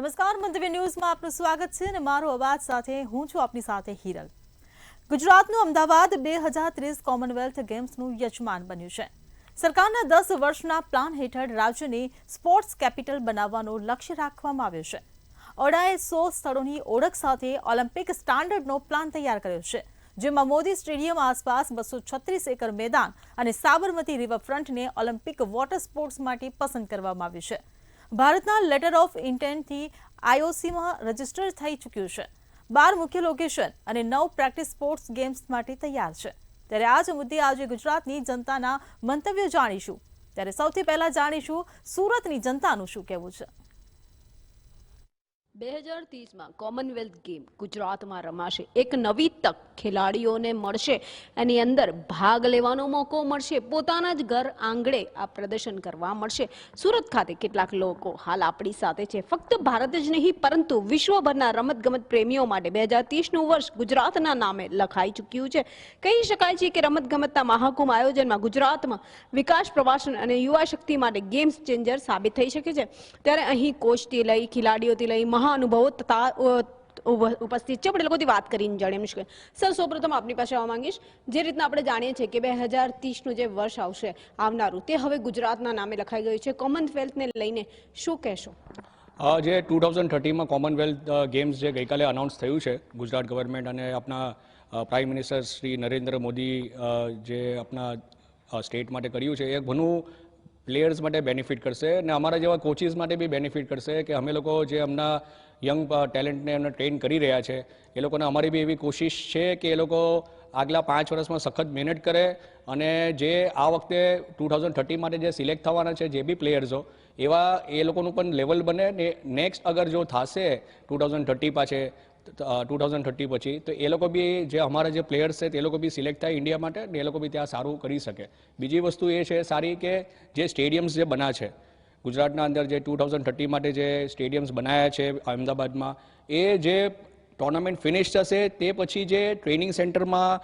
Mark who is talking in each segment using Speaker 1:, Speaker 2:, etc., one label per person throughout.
Speaker 1: નમસ્કાર મંતવ્ય ન્યૂઝમાં આપનું સ્વાગત છે અને મારો અવાજ સાથે હું છું આપની સાથે હિરલ। ગુજરાતનું અમદાવાદ 2030 કોમનવેલ્થ ગેમ્સનું યજમાન બન્યું છે। સરકારના 10 વર્ષના પ્લાન હેઠળ રાજ્યને સ્પોર્ટ્સ કેપિટલ બનાવવાનું લક્ષ્ય રાખવામાં આવ્યું છે। ઓડાએ 100 સ્થળોની ઓળખ સાથે ઓલિમ્પિક સ્ટાન્ડર્ડનો પ્લાન તૈયાર કર્યો છે, જેમાં મોદી સ્ટેડિયમ આસપાસ 236 એકર મેદાન અને સાબરમતી રિવરફ્રન્ટને ઓલિમ્પિક વોટર સ્પોર્ટ્સ માટે પસંદ કરવામાં આવ્યું છે। ભારતના લેટર ઓફ ઇન્ટેન્ટથી આઈઓસીમાં રજીસ્ટર થઈ ચૂક્યું છે। 12 મુખ્ય લોકેશન અને 9 પ્રેક્ટિસ સ્પોર્ટ્સ ગેમ્સ માટે તૈયાર છે। ત્યારે આ જ મુદ્દે આજે ગુજરાતની જનતાના મંતવ્યો જાણીશું। ત્યારે સૌથી પહેલા જાણીશું સુરતની જનતાનું શું કહેવું છે।
Speaker 2: 2030 કોમનવેલ્થ ગેમ ગુજરાતમાં રમાશે। એક નવી તક ખેલાડીઓને મળશે, એની અંદર ભાગ લેવાનો મોકો મળશે, પોતાના જ ઘર આંગણે આ પ્રદર્શન કરવા મળશે। સુરત ખાતે કેટલાક લોકો હાલ આપણી સાથે છે। ફક્ત ભારત જ નહીં પરંતુ વિશ્વભરના રમતગમત પ્રેમીઓ માટે 2030નું વર્ષ ગુજરાતના નામે લખાઈ ચૂક્યું છે। કહી શકાય છે કે રમતગમતના મહાકુંભ આયોજનમાં ગુજરાતમાં વિકાસ, પ્રવાસન અને યુવા શક્તિ માટે ગેમ્સ ચેન્જર સાબિત થઈ શકે છે। ત્યારે અહીં કોચથી લઈ ખેલાડીઓથી લઈ અનુભવો તથા ઉપસ્થિત છે, પણ લોકોથી વાત કરીને જાણીએ મુશ્કેલ। સર, સૌપ્રથમ આપની પાસે આવવા માંગીશ, જે રીતના આપણે જાણીએ છીએ કે 2030નું જે વર્ષ આવશે આવનારું, તે હવે ગુજરાતના નામે લખાઈ ગયું છે। કોમનવેલ્થને લઈને શું કહેશો?
Speaker 3: જે 2030માં કોમનવેલ્થ ગેમ્સ જે ગઈકાલે અનાઉન્સ થયું છે ગુજરાત ગવર્મેન્ટ અને આપણા પ્રાઇમ મિનિસ્ટર શ્રી નરેન્દ્ર મોદી જે આપણા સ્ટેટ માટે કર્યું છે, એ ઘણું પ્લેયર્સ માટે બેનિફિટ કરશે અને અમારા જેવા કોચિસ માટે બી બેનિફિટ કરશે કે અમે લોકો જે હમણાં યંગ ટેલેન્ટને એમને ટ્રેન કરી રહ્યા છે, એ લોકોને અમારી બી એવી કોશિશ છે કે એ લોકો આગલા 5 વર્ષમાં સખત મહેનત કરે અને જે આ વખતે 2030 માટે જે સિલેક્ટ થવાના છે જે બી પ્લેયર્સો, એવા એ લોકોનું પણ લેવલ બને ને નેક્સ્ટ અગર જો થશે 2030 પછી તો એ લોકો બી જે અમારા જે પ્લેયર્સ છે તે લોકો બી સિલેક્ટ થાય ઇન્ડિયા માટે ને એ લોકો બી ત્યાં સારું કરી શકે। બીજી વસ્તુ એ છે સારી કે જે સ્ટેડિયમ્સ જે બન્યા છે ગુજરાતના અંદર, જે 2030 માટે જે સ્ટેડિયમ્સ બનાવ્યા છે અમદાવાદમાં, એ જે ટુર્નામેન્ટ ફિનિશ થશે તે પછી જે ટ્રેનિંગ સેન્ટરમાં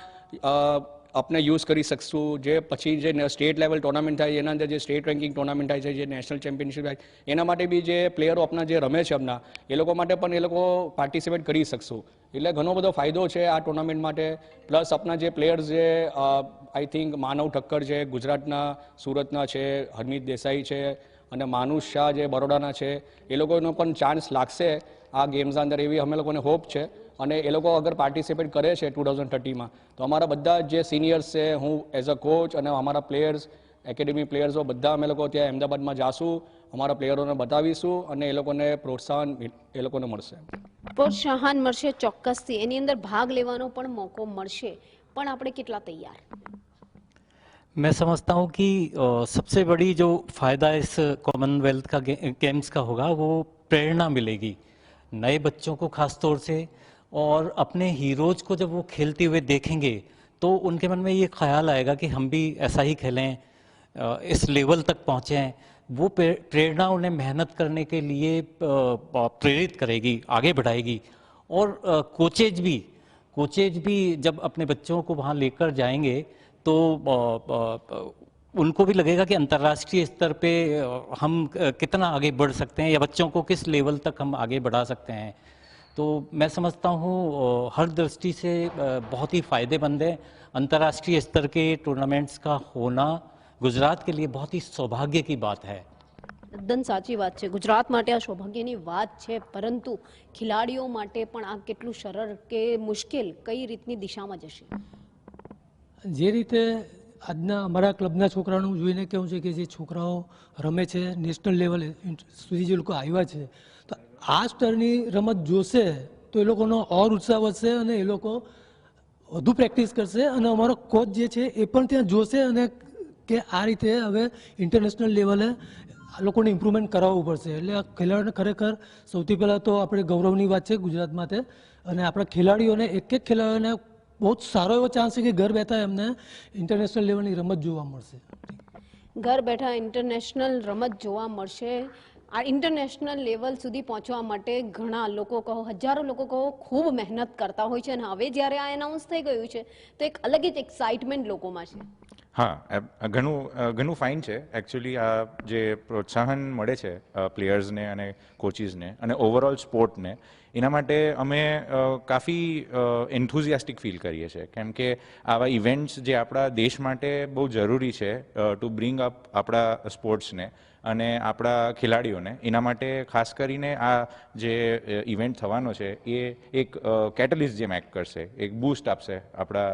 Speaker 3: આપણે યુઝ કરી શકશું, જે પછી જે સ્ટેટ લેવલ ટુર્નામેન્ટ થાય એના અંદર જે સ્ટેટ રેન્કિંગ ટુર્નામેન્ટ થાય છે, જે નેશનલ ચેમ્પિયનશિપ થાય, એના માટે બી જે પ્લેયરો આપણા જે રમે છે હમણાં, એ લોકો માટે પણ એ લોકો પાર્ટિસિપેટ કરી શકશું। એટલે ઘણો બધો ફાયદો છે આ ટુર્નામેન્ટ માટે। પ્લસ આપણા જે પ્લેયર્સ જે આઈ થિંક માનવ ઠક્કર છે ગુજરાતના સુરતના છે, હરમીત દેસાઈ છે અને માનુષ શાહ જે બરોડાના છે, એ લોકોનો પણ ચાન્સ લાગશે આ ગેમ્સના અંદર, એવી અમે લોકોને હોપ છે। અને એ લોકો અગર પાર્ટિસિપેટ કરે છે 2030માં તો અમારા બધા જે સિનિયર્સ છે, હું એઝ અ કોચ અને અમારા પ્લેયર્સ, એકેડેમી પ્લેયર્સો બધા અમે લોકો ત્યાં અમદાવાદમાં જાશું, અમારા પ્લેયરોને બતાવીશું અને એ લોકોને પ્રોત્સાહન એ લોકોને મળશે।
Speaker 2: પ્રોત્સાહન મળશે ચોક્કસથી, એની અંદર ભાગ લેવાનો પણ મોકો મળશે, પણ આપણે કેટલા તૈયાર?
Speaker 4: मैं समझता हूँ कि सबसे बड़ी जो फ़ायदा इस कॉमनवेल्थ का गेम्स का होगा वो प्रेरणा मिलेगी नए बच्चों को खास तौर से, और अपने हीरोज़ को जब वो खेलते हुए देखेंगे तो उनके मन में ये ख्याल आएगा कि हम भी ऐसा ही खेलें, इस लेवल तक पहुँचें। वो प्रेरणा उन्हें मेहनत करने के लिए प्रेरित करेगी, आगे बढ़ाएगी। और कोचेज भी जब अपने बच्चों को वहाँ लेकर जाएंगे तो उनको भी लगेगा कि अंतर्राष्ट्रीय स्तर पे हम कितना आगे बढ़ सकते हैं या बच्चों को किस लेवल तक हम आगे बढ़ा सकते हैं। तो मैं समझता हूँ हर दृष्टि से बहुत ही फ़ायदेमंद है। अंतर्राष्ट्रीय स्तर के टूर्नामेंट्स का होना गुजरात के लिए बहुत ही सौभाग्य की बात है।
Speaker 2: એકદમ સાચી વાત છે, ગુજરાત માટે આ સૌભાગ્યની વાત છે, પરંતુ ખેલાડીઓ માટે પણ આ કેટલું સરળ કે મુશ્કેલ, કઈ રીતની દિશામાં જશે?
Speaker 5: જે રીતે આજના અમારા ક્લબના છોકરાઓનું જોઈને કેવું છે કે જે છોકરાઓ રમે છે નેશનલ લેવલ સુધી જે લોકો આવ્યા છે, તો આ સ્તરની રમત જોશે તો એ લોકોનો ઓર ઉત્સાહ વધશે અને એ લોકો વધુ પ્રેક્ટિસ કરશે અને અમારો કોચ જે છે એ પણ ત્યાં જોશે અને કે આ રીતે હવે ઇન્ટરનેશનલ લેવલે આ લોકોને ઇમ્પ્રુવમેન્ટ કરાવવું પડશે। એટલે આ ખેલાડીઓને ખરેખર સૌથી પહેલાં તો આપણે ગૌરવની વાત છે ગુજરાત માટે, અને આપણા ખેલાડીઓને એક ખેલાડીઓને બહુ સારો એવો ચાન્સ છે કે ઘર બેઠા એમને ઇન્ટરનેશનલ લેવલની રમત જોવા મળશે।
Speaker 2: ઘર બેઠા ઇન્ટરનેશનલ રમત જોવા મળશે। આ ઇન્ટરનેશનલ લેવલ સુધી પહોંચવા માટે ઘણા લોકો કહો, હજારો લોકો કહો, ખૂબ મહેનત કરતા હોય છે અને હવે જ્યારે આ એનાઉન્સ થઈ ગયું છે તો એક અલગ જ એક્સાઇટમેન્ટ લોકોમાં છે।
Speaker 6: હા, ઘણું ફાઇન છે એકચ્યુઅલી. આ જે પ્રોત્સાહન મળે છે પ્લેયર્સને અને કોચીસને અને ઓવરઓલ સ્પોર્ટને, એના માટે અમે કાફી એન્થુઝિયાસ્ટિક ફીલ કરીએ છીએ, કેમ કે આવા ઇવેન્ટ્સ જે આપણા દેશ માટે બહુ જરૂરી છે ટુ બ્રિંગ અપ આપણા સ્પોર્ટ્સને અને આપણા ખેલાડીઓને, એના માટે ખાસ કરીને આ જે ઇવેન્ટ થવાનો છે એ એક કેટલિસ્ટ જેમ એક્ટ કરશે, એક બૂસ્ટ આપશે આપણા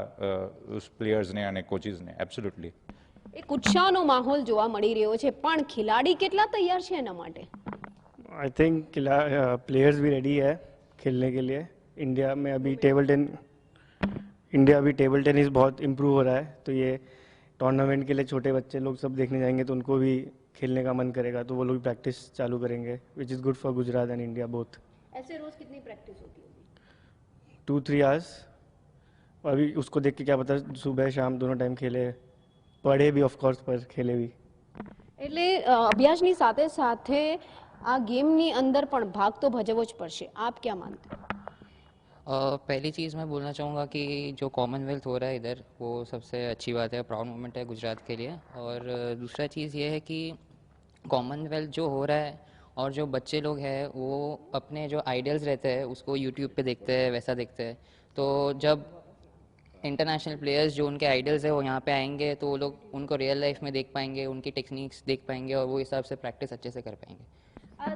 Speaker 6: પ્લેયર્સને અને કોચીસને. એબ્સોલ્યુટલી.
Speaker 2: એક ઉત્સાહનો માહોલ જોવા મળી રહ્યો છે, પણ ખિલાડી કેટલા તૈયાર છે એના માટે?
Speaker 7: आई थिंक प्लेयर्स भी रेडी है खेलने के लिए. इंडिया में अभी टेबल टेनिस बहुत इम्प्रूव हो रहा है, तो ये टूर्नामेंट के लिए छोटे बच्चे लोग सब देखने जाएंगे तो उनको भी खेलने का मन करेगा, तो वो लोग प्रैक्टिस चालू करेंगे, which is good for Gujarat and India both.
Speaker 2: ऐसे रोज कितनी प्रैक्टिस होती होगी?
Speaker 7: 2-3 आवर्स. अभी उसको देख के क्या पता सुबह शाम दोनों टाइम खेले, पढ़े भी ऑफकोर्स पर खेले भी.
Speaker 2: એટલે અભ્યાસની સાથે સાથે આ ગેમની અંદર પણ ભાગ તો ભજવવો જ પડશે. આપ क्या मानते हो?
Speaker 8: पहली चीज़ मैं बोलना चाहूँगा कि जो कॉमनवेल्थ हो रहा है इधर, वो सबसे अच्छी बात है, प्राउड मोमेंट है गुजरात के लिए. और दूसरा चीज़ ये है कि कॉमनवेल्थ जो हो रहा है और जो बच्चे लोग हैं वो अपने जो आइडल्स रहते हैं उसको यूट्यूब पे देखते हैं, वैसा देखते हैं. तो जब इंटरनेशनल प्लेयर्स जो उनके आइडल्स हैं वो यहाँ पे आएंगे तो वो लोग उनको रियल लाइफ में देख पाएंगे, उनकी टेक्निक्स देख पाएंगे और वो हिसाब से प्रैक्टिस अच्छे से कर पाएंगे.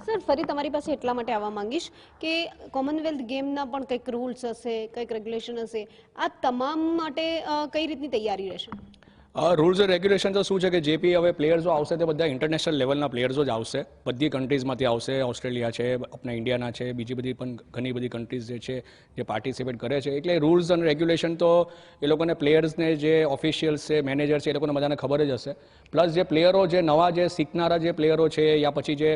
Speaker 2: સર, ફરી તમારી પાસે એટલા માટે આવવા માંગીશ કે કોમનવેલ્થ ગેમના પણ કંઈક રૂલ્સ હશે, કંઈક રેગ્યુલેશન હશે, આ તમામ માટે કઈ રીતની તૈયારી રહેશે?
Speaker 3: રૂલ્સ એન્ડ રેગ્યુલેશન તો શું છે કે જે બી હવે પ્લેયર્સો આવશે તે બધા ઇન્ટરનેશનલ લેવલના પ્લેયર્સો જ આવશે, બધી કન્ટ્રીઝમાંથી આવશે. ઓસ્ટ્રેલિયા છે, આપણા ઇન્ડિયાના છે, બીજી બધી પણ ઘણી બધી કન્ટ્રીઝ જે છે જે પાર્ટિસિપેટ કરે છે. એટલે રૂલ્સ અને રેગ્યુલેશન તો એ લોકોને પ્લેયર્સને જે ઓફિશિયલ્સ છે, મેનેજર છે, એ લોકોને બધાને ખબર જ હશે. પ્લસ જે પ્લેયરો જે નવા જે શીખનારા જે પ્લેયરો છે યા પછી જે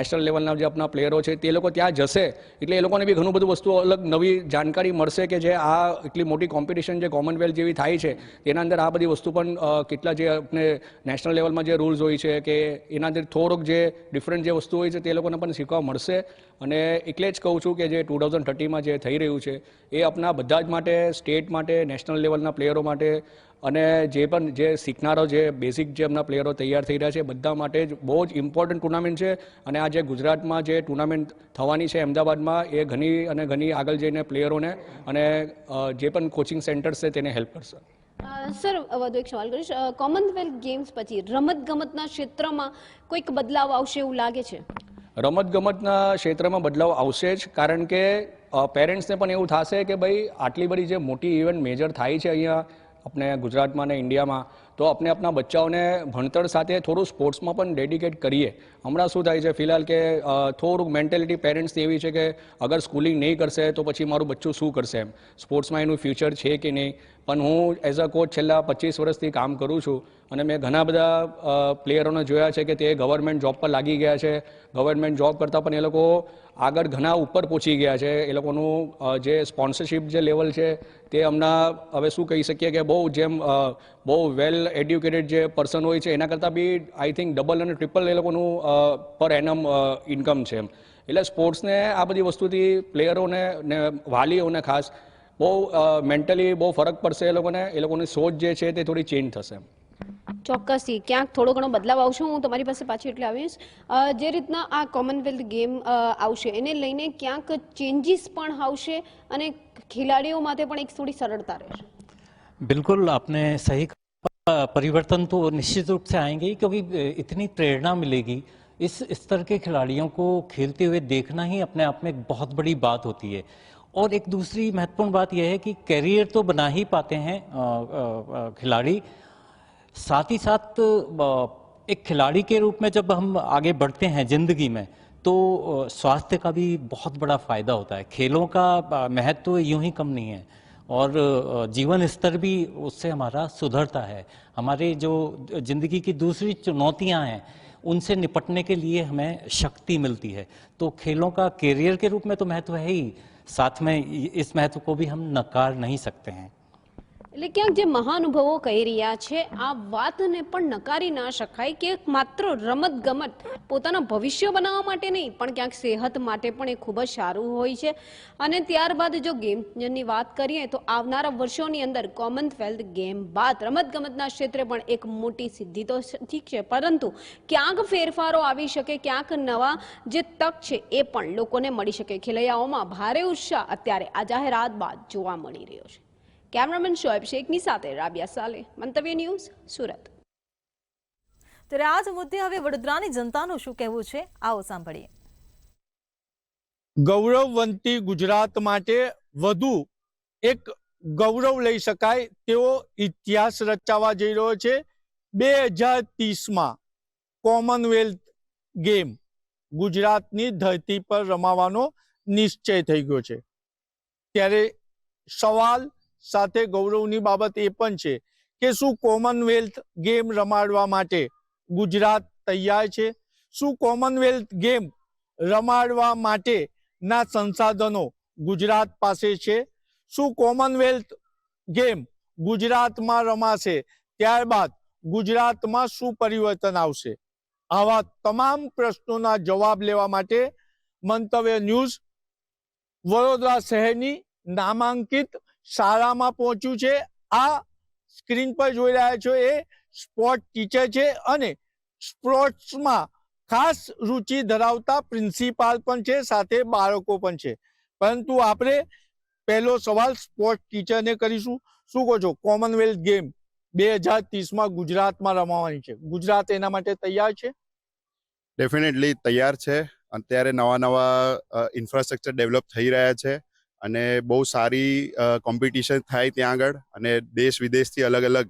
Speaker 3: નેશનલ લેવલના જે આપણા પ્લેયરો છે તે લોકો ત્યાં જશે એટલે એ લોકોને બી ઘણું બધું વસ્તુ અલગ નવી જાણકારી મળશે કે જે આ એટલી મોટી કોમ્પિટિશન જે કોમનવેલ્થ જેવી થાય છે તેના અંદર આ બધી વસ્તુ પણ કેટલા જે આપણે નેશનલ લેવલમાં જે રૂલ્સ હોય છે કે એના અંદર થોડોક જે ડિફરન્ટ જે વસ્તુ હોય છે તે લોકોને પણ શીખવા મળશે. અને એટલે જ કહું છું કે જે 2030માં જે થઈ રહ્યું છે એ આપણા બધા જ માટે, સ્ટેટ માટે, નેશનલ લેવલના પ્લેયરો માટે અને જે પણ જે શીખનારો જે બેઝિક જે એમના પ્લેયરો તૈયાર થઈ રહ્યા છે બધા માટે જ બહુ જ ઇમ્પોર્ટન્ટ ટુર્નામેન્ટ છે. અને આ જે ગુજરાતમાં જે ટુર્નામેન્ટ થવાની છે અમદાવાદમાં એ ઘણી આગળ જઈને પ્લેયરોને અને જે પણ કોચિંગ સેન્ટર્સ છે તેને હેલ્પ કરશે.
Speaker 2: સર, વધુ એક સવાલ કરીશ. કોમનવેલ્થ ગેમ્સ પછી રમતગમતના ક્ષેત્રમાં કોઈક બદલાવ આવશે એવું લાગે છે?
Speaker 3: રમતગમતના ક્ષેત્રમાં બદલાવ આવશે જ, કારણ કે પેરેન્ટ્સને પણ એવું થશે કે ભાઈ આટલી બધી જે મોટી ઇવેન્ટ મેજર થાય છે અહીંયા આપણે ગુજરાતમાં અને ઇન્ડિયામાં, તો આપણે આપણા બચ્ચાઓને ભણતર સાથે થોડું સ્પોર્ટ્સમાં પણ ડેડિકેટ કરીએ. હમણાં શું થાય છે ફિલહાલ કે થોડુંક મેન્ટેલિટી પેરેન્ટ્સની એવી છે કે અગર સ્કૂલિંગ નહીં કરશે તો પછી મારું બચ્ચું શું કરશે, એમ સ્પોર્ટ્સમાં એનું ફ્યુચર છે કે નહીં. પણ હું એઝ અ કોચ છેલ્લા 25 વર્ષથી કામ કરું છું અને મેં ઘણા બધા પ્લેયરોને જોયા છે કે તે ગવર્મેન્ટ જોબ પર લાગી ગયા છે. ગવર્મેન્ટ જોબ કરતાં પણ એ લોકો આગળ ઘણા ઉપર પહોંચી ગયા છે. એ લોકોનું જે સ્પોન્સરશિપ જે લેવલ છે તે હમણાં હવે શું કહી શકીએ કે બહુ વેલ એડ્યુકેટેડ જે પર્સન હોય છે એના કરતાં બી આઈ થિંક ડબલ અને ટ્રિપલ એ લોકોનું પર એનમ ઇન્કમ છે એમ. એટલે સ્પોર્ટ્સને આ બધી વસ્તુથી પ્લેયરોને ને વાલીઓને ખાસ બહુ મેન્ટલી બહુ ફરક પડશે. એ લોકોની સોચ જે છે તે થોડી ચેન્જ થશે.
Speaker 2: ચોક્કસથી ક્યાંક થોડો ઘણો બદલાવ આવશે. હું તમારી પાસે પાછી એટલે આવીશ. જે રીતના આ કોમનવેલ્થ ગેમ આવશે એને લઈને ક્યાંક ચેન્જીસ પણ આવશે અને ખિલાડીઓ માટે પણ એક થોડી સરળતા રહેશે.
Speaker 4: बिल्कुल आपने सही कहा, परिवर्तन तो निश्चित रूप से आएंगे ही, क्योंकि इतनी प्रेरणा मिलेगी. इस स्तर के खिलाड़ियों को खेलते हुए देखना ही अपने आप में एक बहुत बड़ी बात होती है. और एक दूसरी महत्वपूर्ण बात यह है कि करियर तो बना ही पाते हैं खिलाड़ी, साथ ही साथ एक खिलाड़ी के रूप में जब हम आगे बढ़ते हैं जिंदगी में तो स्वास्थ्य का भी बहुत बड़ा फायदा होता है. खेलों का महत्व यूं ही कम नहीं है और जीवन स्तर भी उससे हमारा सुधरता है. हमारे जो जिंदगी की दूसरी चुनौतियां हैं उनसे निपटने के लिए हमें शक्ति मिलती है. तो खेलों का कैरियर के रूप में तो महत्व है ही, साथ में इस महत्व को भी हम नकार नहीं सकते हैं.
Speaker 2: એટલે ક્યાંક જે મહાનુભાવો કહી રહ્યા છે આ વાતને પણ નકારી ના શકાય કે માત્ર રમત ગમત પોતાના ભવિષ્ય બનાવવા માટે નહીં પણ ક્યાંક સેહત માટે પણ એ ખૂબ જ સારું હોય છે. અને ત્યારબાદ જો ગેમની વાત કરીએ તો આવનારા વર્ષોની અંદર કોમનવેલ્થ ગેમ બાદ રમત ગમતના ક્ષેત્રે પણ એક મોટી સિદ્ધિ તો ઠીક છે, પરંતુ ક્યાંક ફેરફારો આવી શકે, ક્યાંક નવા જે તક છે એ પણ લોકોને મળી શકે. ખેલૈયાઓમાં ભારે ઉત્સાહ અત્યારે આ જાહેરાત બાદ જોવા મળી રહ્યો છે. કેમેરામેન શોએબ શેખની સાથે રાબિયા સાલે, મંતવ્ય ન્યૂઝ, સુરત.
Speaker 1: ત્યારે આ જ મુદ્દે હવે વડોદરાની જનતાનું શું કહેવું છે, આવો સાંભળીએ.
Speaker 9: ગૌરવવંતી ગુજરાત માટે વધુ એક ગૌરવ લઈ શકાય તેવો ઇતિહાસ રચાવા જઈ રહ્યો છે. 2030માં કોમનવેલ્થ ગેમ ગુજરાતની ધરતી પર રમાવાનો નિશ્ચય થઈ ગયો છે. ત્યારે સવાલ સાથે ગૌરવની બાબત એ પણ છે કે શું કોમનવેલ્થ ગેમ રમાડવા માટે ગુજરાત તૈયાર છે? શું કોમનવેલ્થ ગેમ રમાડવા માટેના સંસાધનો ગુજરાત પાસે છે? શું કોમનવેલ્થ ગેમ ગુજરાતમાં રમાશે ત્યારબાદ ગુજરાતમાં શું પરિવર્તન આવશે? આવા તમામ પ્રશ્નોના જવાબ લેવા માટે મંતવ્ય ન્યૂઝ વડોદરા શહેરની નામાંકિત શાળામાં પહોંચ્યું છે. આ સ્ક્રીન પર જોઈ રહ્યા છો એ સ્પોર્ટ ટીચર છે અને સ્પોર્ટ્સમાં ખાસ રુચિ ધરાવતા પ્રિન્સિપાલ પણ છે, સાથે બાળકો પણ છે. પરંતુ આપણે પહેલો સવાલ સ્પોર્ટ ટીચરને કરીશું. શું કહો છો, કોમનવેલ્થ ગેમ 2030માં ગુજરાતમાં રમાવાની છે, ગુજરાત એના માટે તૈયાર છે?
Speaker 10: ડેફિનેટલી તૈયાર છે. અત્યારે નવા ઇન્ફ્રાસ્ટ્રક્ચર ડેવલપ થઈ રહ્યા છે અને બહુ સારી કોમ્પિટિશન થાય ત્યાં આગળ, અને દેશ વિદેશથી અલગ અલગ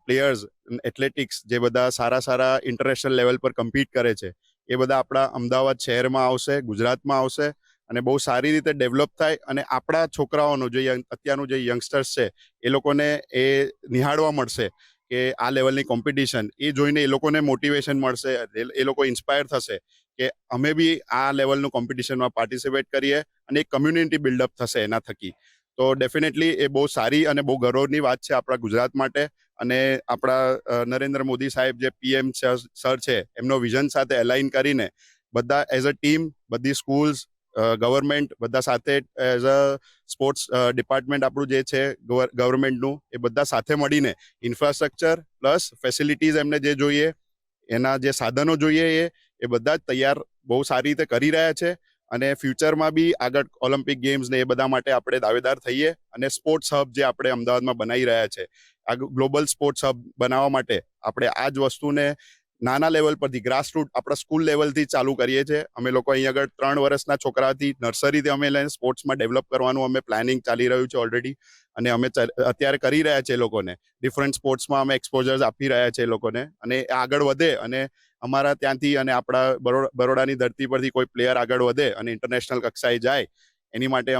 Speaker 10: પ્લેયર્સ, એથ્લેટિક્સ જે બધા સારા ઇન્ટરનેશનલ લેવલ પર કમ્પીટ કરે છે એ બધા આપણા અમદાવાદ શહેરમાં આવશે, ગુજરાતમાં આવશે અને બહુ સારી રીતે ડેવલપ થાય. અને આપણા છોકરાઓનું જે અત્યારનું જે યંગસ્ટર્સ છે એ લોકોને એ નિહાળવા મળશે કે આ લેવલની કોમ્પિટિશન, એ જોઈને એ લોકોને મોટિવેશન મળશે, એ લોકો ઇન્સ્પાયર થશે કે અમે બી આ લેવલનું કોમ્પિટિશનમાં પાર્ટિસિપેટ કરીએ અને એક કમ્યુનિટી બિલ્ડઅપ થશે એના થકી. તો ડેફિનેટલી એ બહુ સારી અને બહુ ગૌરવની વાત છે આપણા ગુજરાત માટે. અને આપણા નરેન્દ્ર મોદી સાહેબ જે પીએમ સર છે એમનો વિઝન સાથે અલાઇન કરીને બધા એઝ અ ટીમ, બધી સ્કૂલ્સ, ગવર્મેન્ટ બધા સાથે એઝ અ સ્પોર્ટ્સ ડિપાર્ટમેન્ટ આપણું જે છે ગવર્મેન્ટનું, એ બધા સાથે મળીને ઇન્ફ્રાસ્ટ્રક્ચર પ્લસ ફેસિલિટીઝ એમને જે જોઈએ, એના જે સાધનો જોઈએ એ બધા જ તૈયાર બહુ સારી રીતે કરી રહ્યા છે. અને ફ્યુચરમાં બી આગળ ઓલિમ્પિક ગેમ્સ ને એ બધા માટે આપણે દાવેદાર થઈએ. અને સ્પોર્ટ્સ હબ જે આપણે અમદાવાદમાં બનાવી રહ્યા છે, આ ગ્લોબલ સ્પોર્ટ્સ હબ બનાવવા માટે આપણે આ જ વસ્તુને નાના લેવલ પરથી, ગ્રાસરૂટ આપણા સ્કૂલ લેવલથી ચાલુ કરીએ છીએ. અમે લોકો અહીં આગળ 3 વર્ષના છોકરાથી નર્સરીથી અમે લઈને સ્પોર્ટ્સમાં ડેવલપ કરવાનું અમે પ્લાનિંગ ચાલી રહ્યું છે ઓલરેડી. અને અમે અત્યારે કરી રહ્યા છે. એ લોકોને ડિફરન્ટ સ્પોર્ટ્સમાં અમે એક્સપોઝર્સ આપી રહ્યા છે એ લોકોને, અને આગળ વધે અને અમારા ત્યાંથી અને આપણા બરોડાની ધરતી પરથી કોઈ પ્લેયર આગળ વધે અને ઇન્ટરનેશનલ કક્ષાએ જાય, એની માટે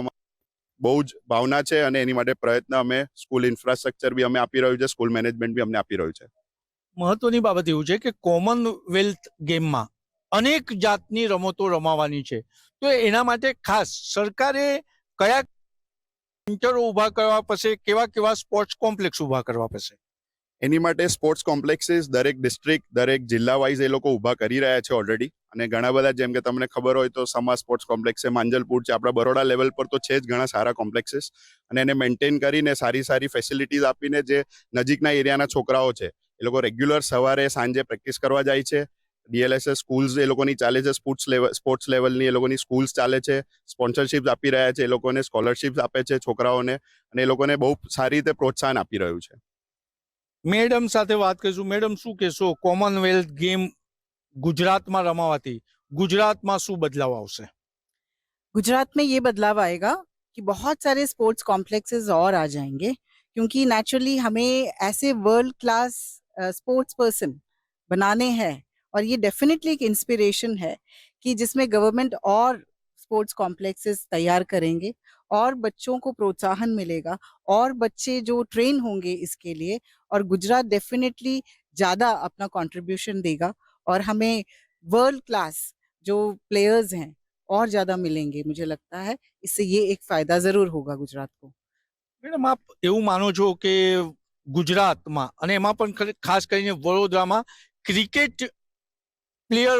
Speaker 10: બહુ જ ભાવના છે. અને એની માટે પ્રયત્ન અમે સ્કૂલ ઇન્ફ્રાસ્ટ્રક્ચર બી અમે આપી રહ્યું છે, સ્કૂલ મેનેજમેન્ટ બી અમને આપી રહ્યું છે.
Speaker 9: મહત્વની બાબત એવું છે કે કોમનવેલ્થ ગેમમાં અનેક જાતની રમતો રમાવાની છે. તો એના માટે ખાસ સરકારે કયા સેન્ટરો ઊભા કરવા પડશે, કેવા સ્પોર્ટ્સ કોમ્પ્લેક્સ ઊભા કરવા પડશે?
Speaker 10: એની માટે સ્પોર્ટ્સ કોમ્પ્લેક્સીસ દરેક ડિસ્ટ્રિક્ટ, દરેક જિલ્લા વાઇઝ એ લોકો ઊભા કરી રહ્યા છે ઓલરેડી. અને ઘણા બધા, જેમ કે તમને ખબર હોય તો સમા સ્પોર્ટ્સ કોમ્પ્લેક્સ છે, માંજલપુર છે, આપણા બરોડા લેવલ પર તો છે જ ઘણા સારા કોમ્પ્લેક્સીસ. અને એને મેન્ટેન કરીને સારી ફેસિલિટીઝ આપીને જે નજીકના એરિયાના છોકરાઓ છે એ લોકો રેગ્યુલર સવારે સાંજે પ્રેક્ટિસ કરવા જાય છે. ડીએલએસએસ સ્કૂલ્સ એ લોકોની ચાલે છે, સ્પોર્ટ્સ લેવલની એ લોકોની સ્કૂલ્સ ચાલે છે. સ્પોન્સરશિપ આપી રહ્યા છે, એ લોકોને સ્કોલરશિપ આપે છે છોકરાઓને, અને એ લોકોને બહુ સારી રીતે પ્રોત્સાહન આપી રહ્યું છે.
Speaker 9: મેડમ સાથે વાત કરીશું. મેડમ, શું કહેશો, કોમનવેલ્થ ગેમ ગુજરાતમાં રમાવાથી ગુજરાતમાં શું બદલાવ આવશે?
Speaker 11: गुजरात में ये बदलाव आएगा कि बहुत सारे स्पोर्ट्स कॉम्प्लेक्सेस और आ जाएंगे, क्योंकि नेचुरली हमें ऐसे वर्ल्ड क्लास स्पोर्ट्स पर्सन बनाने हैं, और ये डेफिनेटली एक इंस्पिरेशन है कि जिसमें गवर्नमेंट और स्पोर्ट्स कॉम्प्लेक्सेस तैयार करेंगे और बच्चों को प्रोत्साहन मिलेगा और बच्चे जो ट्रेन होंगे इसके लिए, और गुजरात डेफिनेटली ज़्यादा अपना कंट्रीब्यूशन देगा और हमें वर्ल्ड क्लास जो प्लेयर्स हैं और ज़्यादा मिलेंगे. मुझे लगता है इससे ये एक फ़ायदा ज़रूर होगा गुजरात को.
Speaker 9: મેડમ, આપ એવું માનો છો કે ગુજરાતમાં અને એમાં પણ ખાસ કરીને વડોદરામાં ક્રિકેટ પ્લેયર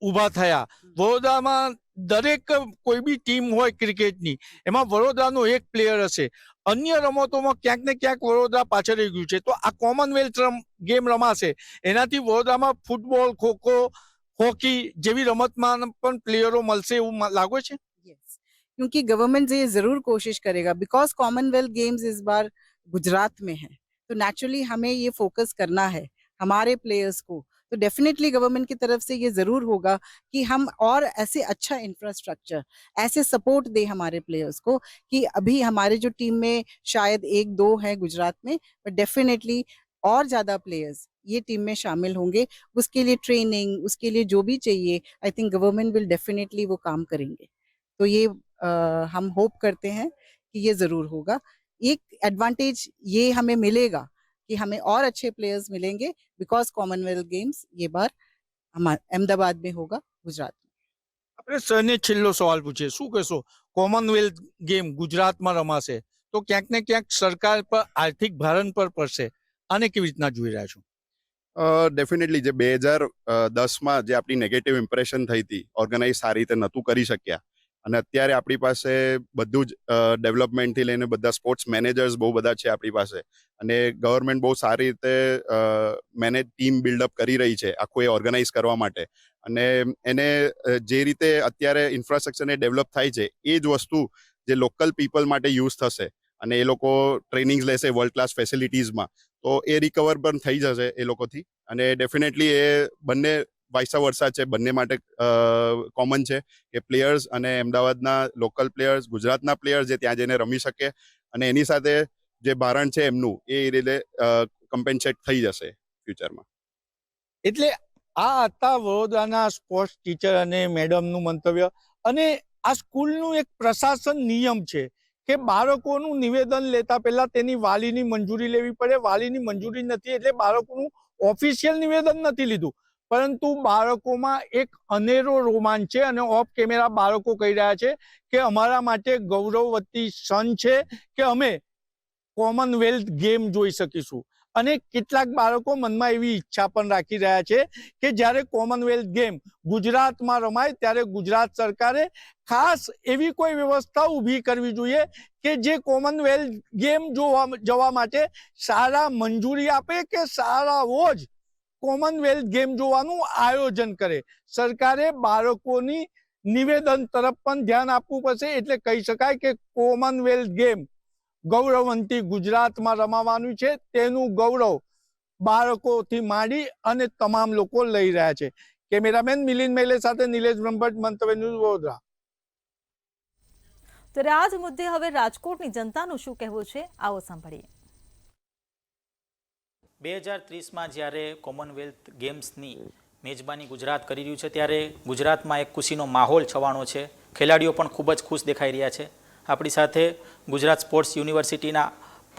Speaker 9: ઊભા થયા? વડોદરામાં દરેક કોઈ બી ટીમ હોય ક્રિકેટની, એમાં વડોદરાનો એક પ્લેયર હશે. અન્ય રમતોમાં ક્યાંક ને ક્યાંક વડોદરા પાછળ રહી ગયું છે. તો આ કોમનવેલ્થ ગેમ રમાશે, એનાથી વડોદરામાં ફૂટબોલ, ખોખો, હોકી જેવી રમતમાં પણ પ્લેયરો મળશે એવું લાગે છે?
Speaker 11: यस, क्योंकि गवर्नमेंट ये जरूर कोशिश करेगा, बिकॉज कॉमनवेल्थ गेम्स इस बार गुजरात में है, तो नेचुरली हमें ये फोकस करना है हमारे प्लेयर्स को. तो डेफिनेटली गवर्नमेंट की तरफ से ये जरूर होगा कि हम और ऐसे अच्छा इंफ्रास्ट्रक्चर, ऐसे सपोर्ट दे हमारे प्लेयर्स को कि अभी हमारे जो टीम में शायद 1-2 है गुजरात में, बट डेफिनेटली और ज्यादा प्लेयर्स ये टीम में शामिल होंगे. उसके लिए ट्रेनिंग, उसके लिए जो भी चाहिए, I think government will definitely वो काम करेंगे. तो ये हम होप करते हैं कि ये जरूर होगा. एक एडवांटेज ये हमें मिलेगा कि हमें और अच्छे प्लेयर्स मिलेंगे, बिकॉज कॉमनवेल्थ गेम्स ये बार हमारे अहमदाबाद में होगा, गुजरात में.
Speaker 9: આપણે સરને છેલ્લો સવાલ પૂછીએ, શું કહેશો? કોમનવેલ્થ ગેમ ગુજરાતમાં રમાશે તો ક્યાંક ને ક્યાંક સરકાર પર આર્થિક ભારણ પર પડશે, આને કેવી રીતના જોઈ રહ્યા છો?
Speaker 10: ડેફિનેટલી જે 2010માં જે આપણી નેગેટિવ ઇમ્પ્રેશન થઈ હતી, ઓર્ગેનાઇઝ સારી રીતે નહોતું કરી શક્યા, અને અત્યારે આપણી પાસે બધું જ ડેવલપમેન્ટથી લઈને બધા સ્પોર્ટ્સ મેનેજર્સ બહુ બધા છે આપણી પાસે, અને ગવર્મેન્ટ બહુ સારી રીતે મેનેજ ટીમ બિલ્ડઅપ કરી રહી છે આખું એ ઓર્ગેનાઇઝ કરવા માટે. અને એને જે રીતે અત્યારે ઇન્ફ્રાસ્ટ્રક્ચરને ડેવલપ થાય છે એ જ વસ્તુ જે લોકલ પીપલ માટે યુઝ થશે, અને એ લોકો ટ્રેનિંગ્સ લેશે વર્લ્ડ ક્લાસ ફેસિલિટીઝમાં, તો એ રિકવર પણ થઈ જશે એ લોકોથી. અને ડેફિનેટલી એ બંને વાઇસા વર્સા છે, બંને માટે કોમન છે કે પ્લેયર્સ અને અમદાવાદના લોકલ પ્લેયર્સ, ગુજરાતના પ્લેયર્સ જે ત્યાં જઈને રમી શકે, અને એની સાથે જે ભારણ છે એમનું એ રીતે કમ્પેન્સેટ થઈ જશે ફ્યુચરમાં.
Speaker 9: એટલે આ હતા વડોદરાના સ્પોર્ટ્સ ટીચર અને મેડમનું મંતવ્ય. અને આ સ્કૂલનું એક પ્રશાસન નિયમ છે કે બાળકોનું નિવેદન લેતા પહેલા તેની વાલીની મંજૂરી લેવી પડે. વાલીની મંજૂરી નથી એટલે બાળકોનું ઓફિશિયલ નિવેદન નથી લીધું, પરંતુ બાળકોમાં એક અનેરો રોમાંચ છે. અને ઓફ કેમેરા બાળકો કહી રહ્યા છે કે અમારા માટે ગૌરવવતી ક્ષણ છે કે અમે કોમનવેલ્થ ગેમ જોઈ શકીશું. અને કેટલાક બાળકો મનમાં એવી ઈચ્છા પણ રાખી રહ્યા છે કે જ્યારે કોમનવેલ્થ ગેમ ગુજરાતમાં રમાય ત્યારે ગુજરાત સરકારે ખાસ એવી કોઈ વ્યવસ્થા ઊભી કરવી જોઈએ કે જે કોમનવેલ્થ ગેમ જવા માટે શાળા મંજૂરી આપે, કે શાળાઓ જ કોમનવેલ્થ ગેમ જોવાનું આયોજન કરે. સરકારે બાળકોની નિવેદન તરફ પણ ધ્યાન આપવું પડશે. એટલે કહી શકાય કે કોમનવેલ્થ ગેમ ગૌરવવંતી ગુજરાતમાં રમાવાનું છે, તેનું ગૌરવ બાળકોથી માંડી અને તમામ લોકો લઈ રહ્યા છે. કેમેરામેન મિલિંદ મેલે સાથે નિલેશ બ્રહ્મભટ્ટ, મંતવ્ય ન્યૂઝ, વડોદરા.
Speaker 1: ત્યારે આ જ મુદ્દે હવે રાજકોટની જનતાનું શું કહેવું છે, આવો સાંભળીએ.
Speaker 12: 2030માં જ્યારે કોમનવેલ્થ ગેમ્સની મેજબાની ગુજરાત કરી રહ્યું છે ત્યારે ગુજરાતમાં એક ખુશીનો માહોલ છવાણો છે. ખેલાડીઓ પણ ખૂબ જ ખુશ દેખાઈ રહ્યા છે. આપણી સાથે ગુજરાત સ્પોર્ટ્સ યુનિવર્સિટીના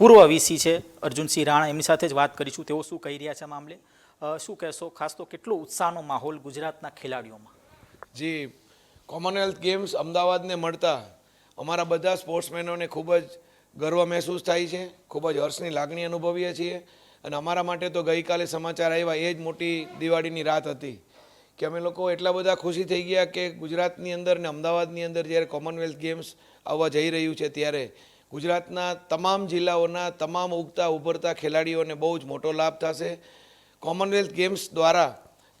Speaker 12: પૂર્વ વીસી છે અર્જુનસિંહ રાણા, એમની સાથે જ વાત કરીશું. તેઓ શું કહી રહ્યા છે આ મામલે, શું કહેશો? ખાસ તો કેટલો ઉત્સાહનો માહોલ ગુજરાતના ખેલાડીઓમાં?
Speaker 13: જી, કોમનવેલ્થ ગેમ્સ અમદાવાદને મળતા અમારા બધા સ્પોર્ટ્સમેનોને ખૂબ જ ગર્વ મહેસૂસ થાય છે, ખૂબ જ હર્ષની લાગણી અનુભવીએ છીએ. અને અમારા માટે તો ગઈકાલે સમાચાર આવ્યા એ જ મોટી દિવાળીની રાત હતી કે અમે લોકો એટલા બધા ખુશી થઈ ગયા કે ગુજરાતની અંદર ને અમદાવાદની અંદર જ્યારે કોમનવેલ્થ ગેમ્સ આવવા જઈ રહ્યું છે ત્યારે ગુજરાતના તમામ જિલ્લાઓના તમામ ઉગતા ઉભરતા ખેલાડીઓને બહુ જ મોટો લાભ થશે. કોમનવેલ્થ ગેમ્સ દ્વારા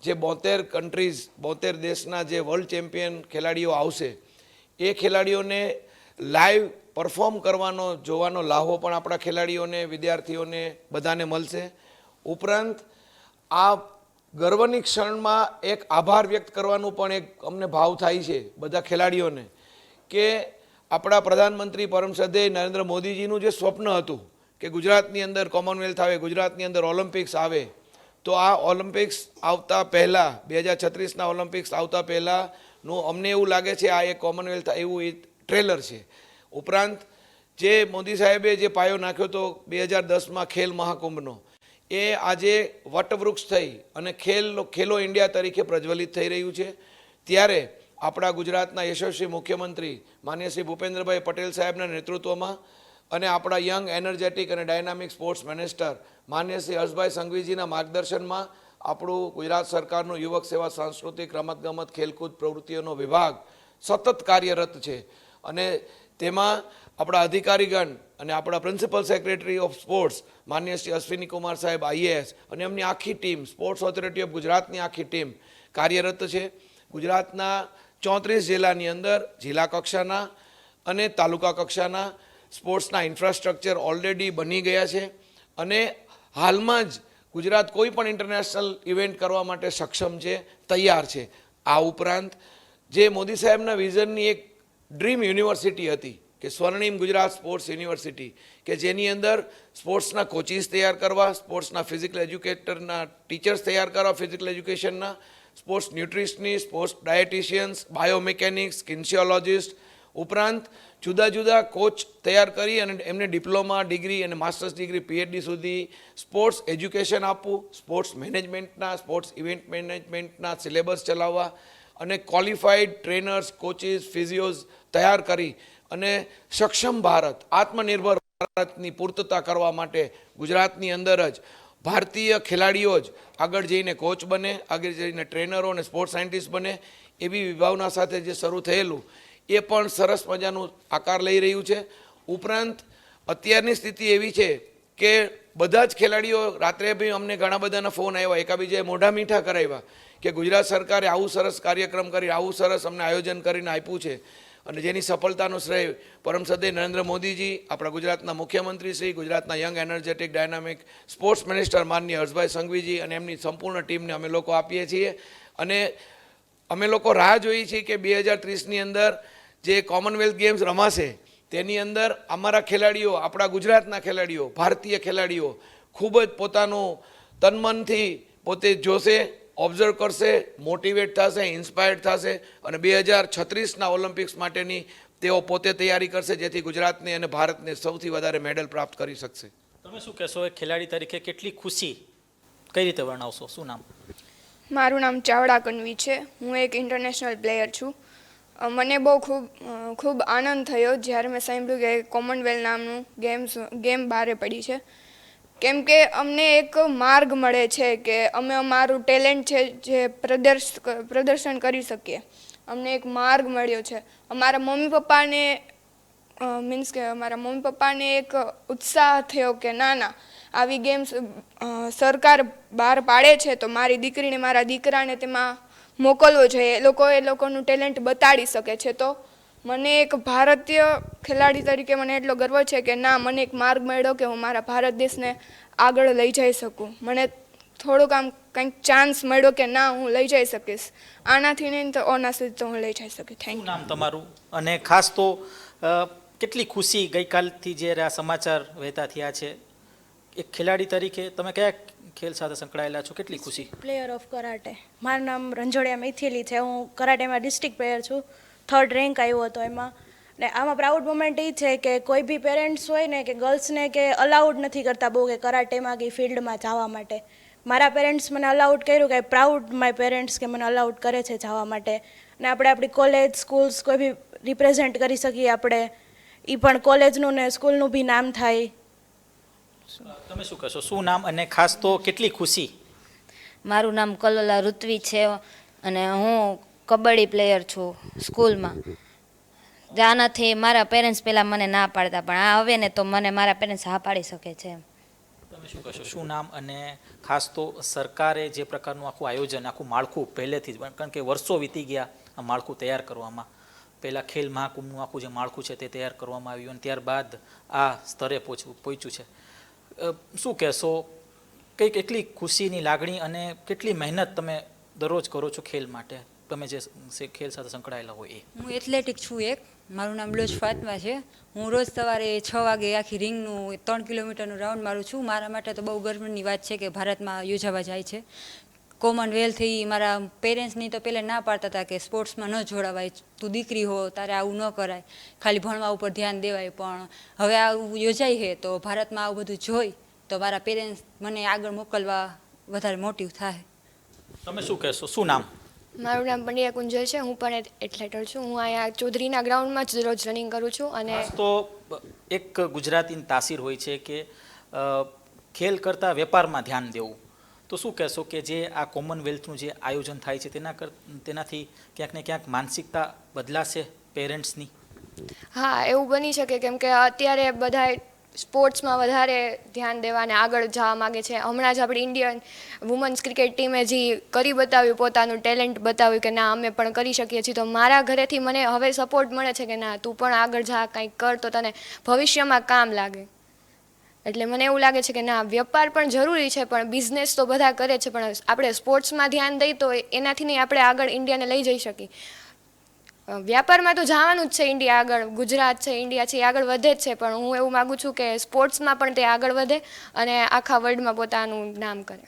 Speaker 13: જે 72 કન્ટ્રીઝ, 72 દેશના જે વર્લ્ડ ચેમ્પિયન ખેલાડીઓ આવશે, એ ખેલાડીઓને લાઈવ પરફોર્મ કરવાનો, જોવાનો લાહો પણ આપણા ખેલાડીઓને, વિદ્યાર્થીઓને બધાને મળશે. ઉપરાંત આ ગર્વની ક્ષણમાં એક આભાર વ્યક્ત કરવાનું પણ એક અમને ભાવ થાય છે બધા ખેલાડીઓને કે આપણા પ્રધાનમંત્રી પરમ શ્રદ્ધેય નરેન્દ્ર મોદીજીનું જે સ્વપ્ન હતું કે ગુજરાતની અંદર કોમનવેલ્થ આવે, ગુજરાતની અંદર ઓલિમ્પિક્સ આવે, તો આ ઓલિમ્પિક્સ આવતા પહેલાં 2036ના ઓલિમ્પિક્સ આવતા પહેલાંનું અમને એવું લાગે છે આ એક કોમનવેલ્થ એવું એક ટ્રેલર છે. ઉપરાંત જે મોદી સાહેબે જે પાયો નાખ્યો હતો 2010માં ખેલ મહાકુંભનો, એ આજે વટવૃક્ષ થઈ અને ખેલો ઇન્ડિયા તરીકે પ્રજ્વલિત થઈ રહ્યું છે. ત્યારે આપણા ગુજરાતના યશસ્વી મુખ્યમંત્રી માન્ય શ્રી ભૂપેન્દ્રભાઈ પટેલ સાહેબના નેતૃત્વમાં અને આપણા યંગ એનર્જેટિક અને ડાયનામિક સ્પોર્ટ્સ મિનિસ્ટર માન્ય શ્રી હર્ષભાઈ સંઘવીજીના માર્ગદર્શનમાં આપણું ગુજરાત સરકારનું યુવક સેવા સાંસ્કૃતિક રમતગમત ખેલકૂદ પ્રવૃત્તિઓનો વિભાગ સતત કાર્યરત છે અને તેમાં આપણા અધિકારીગણ અને આપણા પ્રિન્સિપલ સેક્રેટરી ઓફ સ્પોર્ટ્સ માન્ય શ્રી અશ્વિની કુમાર સાહેબ IAS અને એમની આખી ટીમ સ્પોર્ટ્સ ઓથોરિટી ઓફ ગુજરાતની આખી ટીમ કાર્યરત છે. ગુજરાતના 34 જિલ્લાની અંદર જિલ્લા કક્ષાના અને તાલુકા કક્ષાના સ્પોર્ટ્સના ઇન્ફ્રાસ્ટ્રક્ચર ઓલરેડી બની ગયા છે અને હાલમાં જ ગુજરાત કોઈ પણ ઇન્ટરનેશનલ ઇવેન્ટ કરવા માટે સક્ષમ છે, તૈયાર છે. આ ઉપરાંત જે મોદી સાહેબના વિઝનની એક ડ્રીમ યુનિવર્સિટી હતી કે સ્વર્ણિમ ગુજરાત સ્પોર્ટ્સ યુનિવર્સિટી, કે જેની અંદર સ્પોર્ટ્સના કોચિસ તૈયાર કરવા, સ્પોર્ટ્સના ફિઝિકલ એજ્યુકેટરના ટીચર્સ તૈયાર કરવા, ફિઝિકલ એજ્યુકેશનના, સ્પોર્ટ્સ ન્યુટ્રિશનિસ્ટ, સ્પોર્ટ્સ ડાયટિશિયન્સ, બાયોમિકેનિક્સ, કિન્સિયોલોજિસ્ટ, ઉપરાંત જુદા જુદા કોચ તૈયાર કરી અને એમને ડિપ્લોમા ડિગ્રી અને માસ્ટર્સ ડિગ્રી PhD સુધી સ્પોર્ટ્સ એજ્યુકેશન આપવું, સ્પોર્ટ્સ મેનેજમેન્ટના, સ્પોર્ટ્સ ઇવેન્ટ મેનેજમેન્ટના સિલેબસ ચલાવવા અને ક્વોલિફાઈડ ટ્રેનર્સ, કોચિસ, ફિઝિયોઝ તૈયાર કરી અને સક્ષમ ભારત, આત્મનિર્ભર ભારતની પૂર્તતા કરવા માટે ગુજરાતની અંદર જ ભારતીય ખેલાડીઓ જ આગળ જઈને કોચ બને, આગળ જઈને ટ્રેનરો અને સ્પોર્ટ્સ સાયન્ટિસ્ટ બને, એવી વિભાવના સાથે જે શરૂ થયેલું એ પણ સરસ મજાનું આકાર લઈ રહ્યું છે. ઉપરાંત અત્યારની સ્થિતિ એવી છે કે બધા જ ખેલાડીઓ, રાત્રે બી અમને ઘણા બધાના ફોન આવ્યા, એકાબીજાએ મોઢા મીઠા કરાવ્યા કે ગુજરાત સરકારે આવું સરસ કાર્યક્રમ કરી, આવું સરસ અમને આયોજન કરીને આપ્યું છે અને જેની સફળતાનો શ્રેય પરમ શ્રદ્ધેય નરેન્દ્ર મોદીજી, આપણા ગુજરાતના મુખ્યમંત્રી શ્રી, ગુજરાતના young energetic dynamic sports minister માનનીય હર્ષભાઈ સંઘવીજી અને એમની સંપૂર્ણ ટીમને અમે લોકો આપીએ છીએ. અને અમે લોકો રાહ જોઈએ છીએ કે 2030ની અંદર જે કોમનવેલ્થ ગેમ્સ રમાશે તેની અંદર અમારા ખેલાડીઓ, આપણા ગુજરાતના ખેલાડીઓ, ભારતીય ખેલાડીઓ ખૂબ જ પોતાનું તનમનથી પોતે જોશે, ઓબ્ઝર્વ કરશે, મોટિવેટ થશે, ઇન્સ્પાયર્ડ થશે અને 2036ના ઓલિમ્પિક્સ માટેની તેઓ પોતે તૈયારી કરશે, જેથી ગુજરાતને અને ભારતને સૌથી વધારે મેડલ પ્રાપ્ત કરી શકશે.
Speaker 12: તમે શું કહેશો, એક ખેલાડી તરીકે કેટલી ખુશી કઈ રીતે વર્ણવશો? શું નામ?
Speaker 14: મારું નામ ચાવડા કન્વી છે. હું એક ઇન્ટરનેશનલ પ્લેયર છું. મને બહુ ખૂબ આનંદ થયો જ્યારે મેં સાંભળ્યું કે કોમનવેલ્થ નામનું ગેમ બહાર પડી છે, કેમ કે અમને એક માર્ગ મળે છે કે અમે અમારું ટેલેન્ટ છે જે પ્રદર્શન કરી શકીએ. અમને એક માર્ગ મળ્યો છે. અમારા મમ્મી પપ્પાને એક ઉત્સાહ થયો કે ના આવી ગેમ્સ સરકાર બહાર પાડે છે તો મારી દીકરીને, મારા દીકરાને તેમાં મોકલવો જોઈએ, એ લોકોનું ટેલેન્ટ બતાડી શકે છે. તો મને એક ભારતીય ખેલાડી તરીકે મને એટલો ગર્વ છે કે ના, મને એક માર્ગ મળ્યો કે હું મારા ભારત દેશને આગળ લઈ જઈ શકું. મને થોડુંક આમ કંઈક ચાન્સ મળ્યો કે ના, હું લઈ જઈ શકીશ. આનાથી નહીં તો ઓના સુધી તો હું લઈ જઈ શકીશ. Thank you.
Speaker 12: નામ તમારું? અને ખાસ તો કેટલી ખુશી ગઈકાલથી જ્યારે આ સમાચાર વહેતા થયા છે, એક ખેલાડી તરીકે તમે કયા ખેલ સાથે સંકળાયેલા છો, કેટલી ખુશી?
Speaker 15: Player of karate. મારું નામ રંજોડિયા મૈથિલી છે. હું કરાટેમાં ડિસ્ટ્રિક્ટ પ્લેયર છું. 3rd રેન્ક આવ્યો હતો એમાં. ને આમાં પ્રાઉડ મોમેન્ટ એ છે કે કોઈ બી પેરેન્ટ્સ હોય ને કે ગર્લ્સને કે અલાઉડ નથી કરતા બહુ કે કરાટેમાં કે ફિલ્ડમાં જવા માટે. મારા પેરેન્ટ્સ મને અલાઉડ કર્યું કે પ્રાઉડ માય પેરેન્ટ્સ કે મને અલાઉડ કરે છે જવા માટે. ને આપણે આપણી કોલેજ, સ્કૂલ્સ કોઈ બી રિપ્રેઝેન્ટ કરી શકીએ આપણે. એ પણ કોલેજનું ને સ્કૂલનું બી નામ થાય.
Speaker 12: તમે શું કહેશો, શું નામ અને ખાસ તો કેટલી ખુશી?
Speaker 16: મારું નામ કલોલા ઋત્વી છે અને હું કબડ્ડી પ્લેયર છું સ્કૂલમાં. આનાથી મારા પેરેન્ટ્સ પહેલાં મને ના પાડતા, પણ આ હવે ને તો મને મારા પેરેન્ટ્સ હા પાડી શકે છે.
Speaker 12: તમે શું કહેશો, શું નામ અને ખાસ તો સરકારે જે પ્રકારનું આખું આયોજન, આખું માળખું પહેલેથી જ, કારણ કે વર્ષો વીતી ગયા આ માળખું તૈયાર કરવામાં, પહેલાં ખેલ મહાકુંભનું આખું જે માળખું છે તે તૈયાર કરવામાં આવ્યું અને ત્યારબાદ આ સ્તરે પહોંચ્યું છે. શું કહેશો, કંઈક એટલી ખુશીની લાગણી અને કેટલી મહેનત તમે દરરોજ કરો છો ખેલ માટે, તમે જે ખેલ સાથે સંકળાયેલા હોય એ?
Speaker 17: હું એથ્લેટિક છું એક. મારું નામ લોજ ફાતમા છે. હું રોજ સવારે 6 વાગે આખી રિંગનું 3 કિલોમીટરનું રાઉન્ડ મારું છું. મારા માટે તો બહુ ગર્વની વાત છે કે ભારતમાં યોજાવા જાય છે કોમનવેલ્થ. મારા પેરેન્ટ્સની તો પહેલાં ના પાડતા હતા કે સ્પોર્ટ્સમાં ન જોડાવાય, તું દીકરી હો તારે આવું ન કરાય, ખાલી ભણવા ઉપર ધ્યાન દેવાય. પણ હવે આવું યોજાય છે તો ભારતમાં આવું બધું જોઈ તો મારા પેરેન્ટ્સ મને આગળ મોકલવા વધારે મોટિવ થાય.
Speaker 12: તમે શું કહેશો, શું નામ?
Speaker 14: મારું નામ પંડ્યા કુંજલ છે. હું પણ એથ્લેટર છું. હું અહીંયા ચૌધરીના ગ્રાઉન્ડમાં જ રોજ રનિંગ કરું છું. અને
Speaker 12: તો એક ગુજરાતીની તાસીર હોય છે કે ખેલ કરતાં વેપારમાં ધ્યાન દેવું. તો શું કહેશો કે જે આ કોમનવેલ્થનું જે આયોજન થાય છે તેનાથી ક્યાંક ને ક્યાંક માનસિકતા બદલાશે પેરેન્ટ્સની?
Speaker 14: હા, એવું બની શકે, કેમ કે અત્યારે બધા સ્પોર્ટ્સમાં વધારે ધ્યાન દેવાને આગળ જવા માગે છે. હમણાં જ આપણી ઇન્ડિયન વુમન્સ ક્રિકેટ ટીમે જે કરી બતાવ્યું, પોતાનું ટેલેન્ટ બતાવ્યું કે ના અમે પણ કરી શકીએ છીએ. તો મારા ઘરેથી મને હવે સપોર્ટ મળે છે કે ના તું પણ આગળ જા, કંઈક કર તો તને ભવિષ્યમાં કામ લાગે. એટલે મને એવું લાગે છે કે ના વેપાર પણ જરૂરી છે, પણ બિઝનેસ તો બધા કરે છે, પણ આપણે સ્પોર્ટ્સમાં ધ્યાન દઈએ તો એનાથી નહીં આપણે આગળ ઇન્ડિયાને લઈ જઈ શકીએ. વ્યાપારમાં તો જવાનું જ છે ઇન્ડિયા આગળ, ગુજરાત છે, ઇન્ડિયા છે, એ આગળ વધે જ છે, પણ હું એવું માગું છું કે સ્પોર્ટ્સમાં પણ તે આગળ વધે અને આખા વર્લ્ડમાં પોતાનું નામ કરે.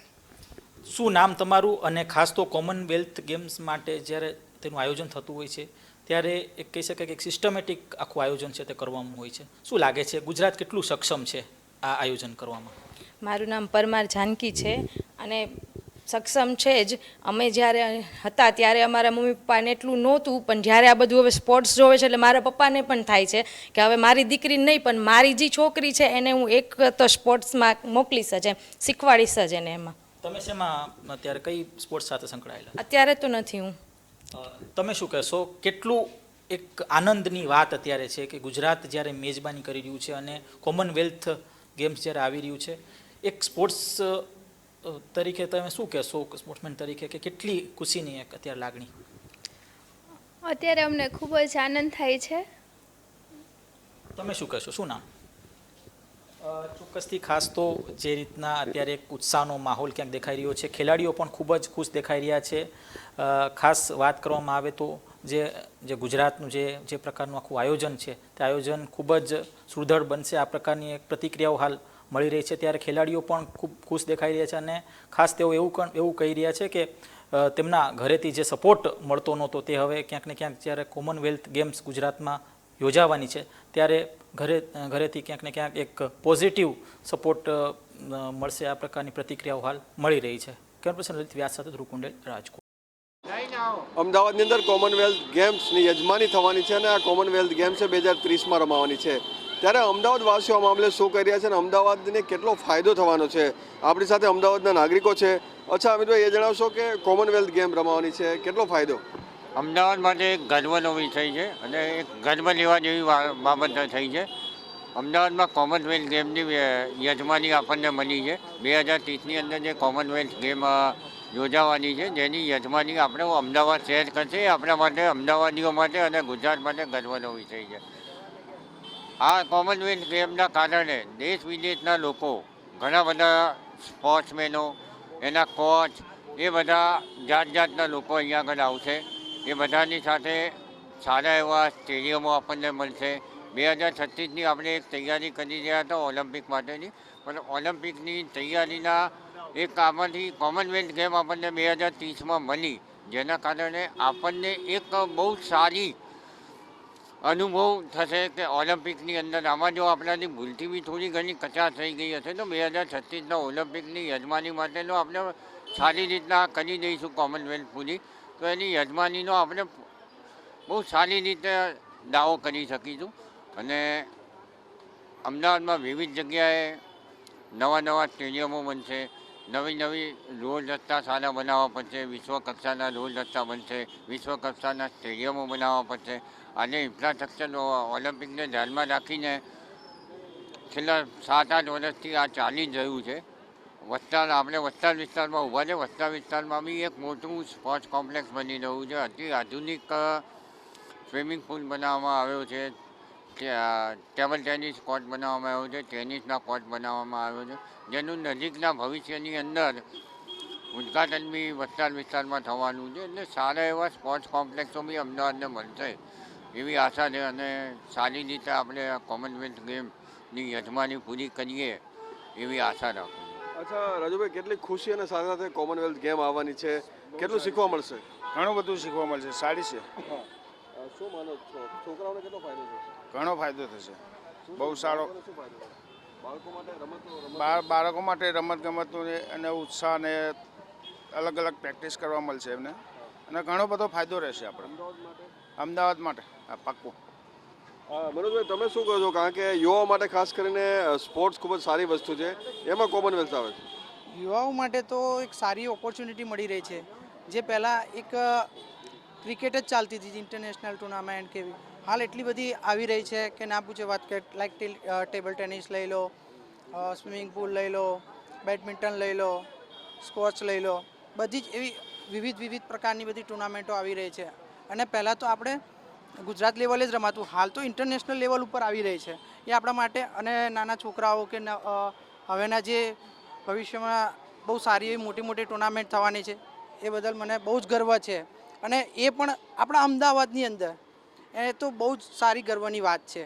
Speaker 12: શું નામ તમારું? અને ખાસ તો કોમનવેલ્થ ગેમ્સ માટે જ્યારે તેનું આયોજન થતું હોય છે ત્યારે એક કહી શકાય કે એક સિસ્ટમેટિક આખું આયોજન છે તે કરવામાં હોય છે. શું લાગે છે ગુજરાત કેટલું સક્ષમ છે આ આયોજન કરવામાં?
Speaker 18: મારું નામ પરમાર જાનકી છે અને સક્ષમ છે જ. અમે જ્યારે હતા ત્યારે અમારા મમ્મી પપ્પાને એટલું નહોતું, પણ જ્યારે આ બધું હવે સ્પોર્ટ્સ જોવે છે એટલે મારા પપ્પાને પણ થાય છે કે હવે મારી દીકરી નહીં પણ મારી જે છોકરી છે એને હું એક તો સ્પોર્ટ્સમાં મોકલીશ જ, શીખવાડીશ જ એને. એમાં
Speaker 12: તમે શેમાં અત્યારે કઈ સ્પોર્ટ્સ સાથે સંકળાયેલા?
Speaker 18: અત્યારે તો નથી હું.
Speaker 12: તમે શું કહેશો, કેટલું એક આનંદની વાત અત્યારે છે કે ગુજરાત જ્યારે મેજબાની કરી રહ્યું છે અને કોમનવેલ્થ ગેમ્સ જ્યારે આવી રહ્યું છે, એક સ્પોર્ટ્સ તરીકે તમે શું કહેશો, સ્પોર્ટ્સમેન તરીકે કે કેટલી ખુશીની એક અત્યારે લાગણી?
Speaker 19: અત્યારે અમને ખૂબ જ આનંદ થાય છે.
Speaker 12: તમે શું કહેશો, શું નામ? ચોક્કસથી ખાસ તો જે રીતના અત્યારે એક ઉત્સાહનો માહોલ ક્યાંક દેખાઈ રહ્યો છે, ખેલાડીઓ પણ ખૂબ જ ખુશ દેખાઈ રહ્યા છે. ખાસ વાત કરવામાં આવે તો જે ગુજરાતનું જે પ્રકારનું આખું આયોજન છે તે આયોજન ખૂબ જ સુદૃઢ બનશે આ પ્રકારની એક પ્રતિક્રિયાઓ હાલ મળી રહી છે. ત્યારે ખેલાડીઓ પણ ખૂબ ખુશ દેખાઈ રહ્યા છે અને ખાસ તેઓ એવું કહી રહ્યા છે કે તેમના ઘરેથી જે સપોર્ટ મળતો નહોતો તે હવે ક્યાંક ને ક્યાંક જ્યારે કોમનવેલ્થ ગેમ્સ ગુજરાતમાં યોજાવાની છે ત્યારે ઘરેથી ક્યાંક ને ક્યાંક એક પોઝિટિવ સપોર્ટ મળશે આ પ્રકારની પ્રતિક્રિયાઓ હાલ મળી રહી છે. કેમેરા પર્સન વ્યાસ સાથે ધ્રુવ કુંડેલ, રાજકોટ.
Speaker 20: અમદાવાદની અંદર કોમનવેલ્થ ગેમ્સની યજમાની થવાની છે અને આ કોમનવેલ્થ ગેમ્સ 2030માં રમાવાની છે. ત્યારે અમદાવાદ વાસીઓ આ મામલે શું કરી રહ્યા છે અને અમદાવાદને કેટલો ફાયદો થવાનો છે? આપણી સાથે અમદાવાદના નાગરિકો છે. અચ્છા અમિતભાઈ, એ જણાવશો કે કોમનવેલ્થ ગેમ રમાવાની છે, કેટલો ફાયદો?
Speaker 21: અમદાવાદ માટે એક ગર્વનો વિષય છે અને એક ગર્વ લેવા જેવી બાબત થઈ છે. અમદાવાદમાં કોમનવેલ્થ ગેમની યજમાની આપણને મળી છે. 2030ની અંદર જે કોમનવેલ્થ ગેમ યોજાવાની છે જેની યજમાની આપણે અમદાવાદ શહેર કરશે. આપણા માટે, અમદાવાદીઓ માટે અને ગુજરાત માટે ગર્વનો વિષય છે. આ કોમનવેલ્થ ગેમના કારણે દેશ વિદેશના લોકો, ઘણા બધા સ્પોર્ટ્સમેનો, એના કોચ, એ બધા જાતના લોકો અહીંયા આગળ આવશે. એ બધાની સાથે સારા એવા સ્ટેડિયમો આપણને મળશે. 2036ની આપણે એક તૈયારી કરી રહ્યા હતા ઓલિમ્પિક માટેની, પણ ઓલિમ્પિકની તૈયારીના એક આમાંથી કોમનવેલ્થ ગેમ આપણને 2030માં મળી, જેના કારણે આપણને એક બહુ સારી અનુભવ થશે કે ઓલિમ્પિકની અંદર આમાં જો આપણાથી ભૂલથી બી થોડી ઘણી કચાશ થઈ ગઈ હશે તો 2036ના ઓલિમ્પિકની યજમાની માટેનો આપણે સારી રીતના કરી દઈશું કોમનવેલ્થ પૂરી, તો એની યજમાનીનો આપણે બહુ સારી રીતે દાવો કરી શકીશું. અને અમદાવાદમાં વિવિધ જગ્યાએ નવા સ્ટેડિયમો બનશે, નવી રોડ રસ્તા સારા બનાવવા પડશે, વિશ્વ કક્ષાના રોડ રસ્તા બનશે, વિશ્વ કક્ષાના સ્ટેડિયમો બનાવવા પડશે. અને ઇન્ફ્રાસ્ટ્રક્ચર ઓલિમ્પિકને ધ્યાનમાં રાખીને છેલ્લા 7-8 વર્ષથી આ ચાલી જ રહ્યું છે. આપણે વસ્તાર વિસ્તારમાં ઊભા છે. વસ્તાર વિસ્તારમાં બી એક મોટું સ્પોર્ટ્સ કોમ્પ્લેક્સ બની રહ્યું છે. અતિ આધુનિક સ્વિમિંગ પુલ બનાવવામાં આવ્યો છે, ટેબલ ટેનિસ કોર્ટ બનાવવામાં આવ્યો છે, ટેનિસના કોર્ટ બનાવવામાં આવ્યો છે, જેનું નજીકના ભવિષ્યની અંદર ઉદ્ઘાટન બી વસ્તાર વિસ્તારમાં થવાનું છે. એટલે સારા એવા સ્પોર્ટ્સ કોમ્પ્લેક્સો બી અમદાવાદને મળશે એવી આશા છે અને સારી રીતે આપણે આ કોમનવેલ્થ ગેમની યજમાની પૂરી કરીએ એવી આશા રાખું.
Speaker 20: અચ્છા રાજુભાઈ, કેટલી ખુશી અને સાથે સાથે કોમનવેલ્થ ગેમ આવવાની છે, કેટલું શીખવા મળશે?
Speaker 22: ઘણું બધું શીખવા મળશે. સારી છે.
Speaker 20: શું માનો છો, છોકરાઓને કેટલો ફાયદો થશે?
Speaker 22: ઘણો ફાયદો થશે, બહુ સારો. બાળકો માટે રમત ગમતનું અને ઉત્સાહ અને અલગ અલગ પ્રેક્ટિસ કરવા મળશે એમને અને ઘણો બધો ફાયદો રહેશે આપણે અમદાવાદ માટે આ પાક્કું.
Speaker 20: મનોજભાઈ તમે શું કહો છો? કારણ કે યુવાઓ માટે ખાસ કરીને સ્પોર્ટ્સ ખૂબ જ સારી વસ્તુ છે, એમાં કોમનવેલ્થ આવે છે.
Speaker 5: યુવાઓ માટે તો એક સારી ઓપોર્ચ્યુનિટી મળી રહી છે. જે પહેલાં એક ક્રિકેટ જ ચાલતી હતી ઇન્ટરનેશનલ ટુર્નામેન્ટ કેવી, હાલ એટલી બધી આવી રહી છે કે ના પૂછે વાત. કે લાઈક ટેબલ ટેનિસ લઈ લો, સ્વિમિંગ પુલ લઈ લો, બેડમિન્ટન લઈ લો, સ્કોચ લઈ લો, બધી જ એવી વિવિધ પ્રકારની બધી ટુર્નામેન્ટો આવી રહી છે. અને પહેલાં તો આપણે ગુજરાત લેવલે જ રમાતું, હાલ તો ઇન્ટરનેશનલ લેવલ ઉપર આવી રહી છે. એ આપણા માટે અને નાના છોકરાઓ કે હવેના જે ભવિષ્યમાં બહુ સારી એવી મોટી ટુર્નામેન્ટ થવાની છે એ બદલ મને બહુ જ ગર્વ છે. અને એ પણ આપણા અમદાવાદની અંદર, એ તો બહુ જ સારી ગર્વની વાત છે.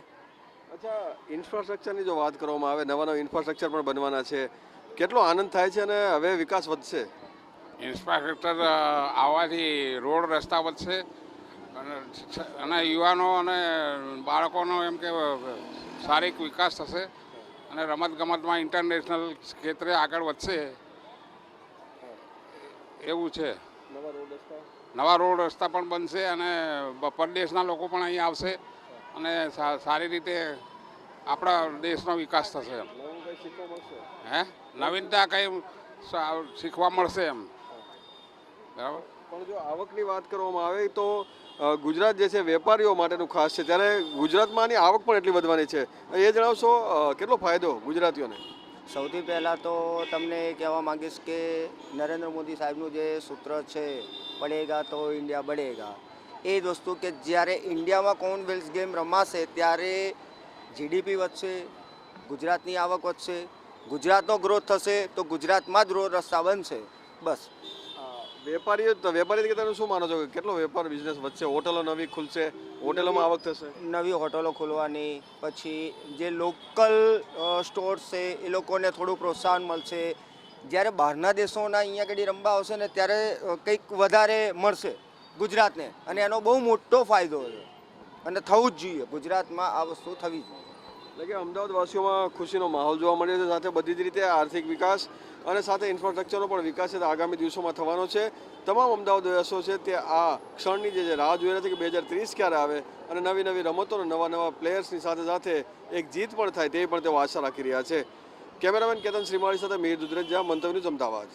Speaker 20: અચ્છા, ઇન્ફ્રાસ્ટ્રક્ચરની જો વાત કરવામાં આવે, નવા ઇન્ફ્રાસ્ટ્રક્ચર પણ બનવાના છે, કેટલો આનંદ થાય છે અને હવે વિકાસ વધશે.
Speaker 6: ઇન્ફ્રાસ્ટ્રક્ચર આવવાથી રોડ રસ્તા વધશે અને યુવાનો અને બાળકોનો એમ કે શારીરિક વિકાસ થશે અને રમતગમતમાં ઇન્ટરનેશનલ ક્ષેત્રે આગળ વધશે એવું છે. નવા રોડ રસ્તા પણ બનશે અને પરદેશના લોકો પણ અહીં આવશે અને સારી રીતે આપણા દેશનો વિકાસ થશે. નવીનતા કંઈ શીખવા મળશે એમ. બરાબર.
Speaker 20: પણ જો આવકની વાત કરવામાં આવે તો ગુજરાત જે છે વેપારીઓ માટેનું ખાસ છે, ત્યારે ગુજરાતમાં આની આવક પણ એટલી વધવાની છે. એ જણાવશો કેટલો ફાયદો ગુજરાતીઓને?
Speaker 23: સૌથી પહેલાં તો તમને કહેવા માંગીશ કે નરેન્દ્ર મોદી સાહેબનું જે સૂત્ર છે પડેગા તો ઇન્ડિયા બઢેગા, એ જ વસ્તુ કે જ્યારે ઇન્ડિયામાં કોમનવેલ્થ ગેમ રમાશે ત્યારે જીડીપી વધશે, ગુજરાતની આવક વધશે, ગુજરાતનો ગ્રોથ થશે તો ગુજરાતમાં જ રોડ રસ્તા બનશે. બસ.
Speaker 20: વેપારી તરીકે તમે શું માનો છો કે કેટલો વેપાર બિઝનેસ વધશે? હોટલો નવી ખુલશે, હોટલોમાં આવક થશે,
Speaker 23: નવી હોટલો ખોલવાની, પછી જે લોકલ સ્ટોર્સ છે એ લોકોને થોડું પ્રોત્સાહન મળશે. જ્યારે બહારના દેશોના અહીંયા આગળ રમવા આવશે ને ત્યારે કંઈક વધારે મળશે ગુજરાતને, અને એનો બહુ મોટો ફાયદો છે અને થવું જ જોઈએ. ગુજરાતમાં આ વસ્તુ થવી જોઈએ.
Speaker 20: એટલે કે અમદાવાદવાસીઓમાં ખુશીનો માહોલ જોવા મળ્યો છે, સાથે બધી જ રીતે આર્થિક વિકાસ અને સાથે ઇન્ફ્રાસ્ટ્રક્ચરનો પણ વિકાસ છે આગામી દિવસોમાં થવાનો છે. તમામ અમદાવાદવાસીઓ છે તે આ ક્ષણની જે રાહ જોઈ રહ્યા છે કે 2030 ક્યારે આવે અને નવી રમતો અને નવા પ્લેયર્સની સાથે એક જીત પણ થાય તેવી પણ તેઓ આશા રાખી રહ્યા છે. કેમેરામેન કેતન શ્રીમાળી સાથે મીર દુધરેજા, મંતવ્ય ન્યૂઝ, અમદાવાદ.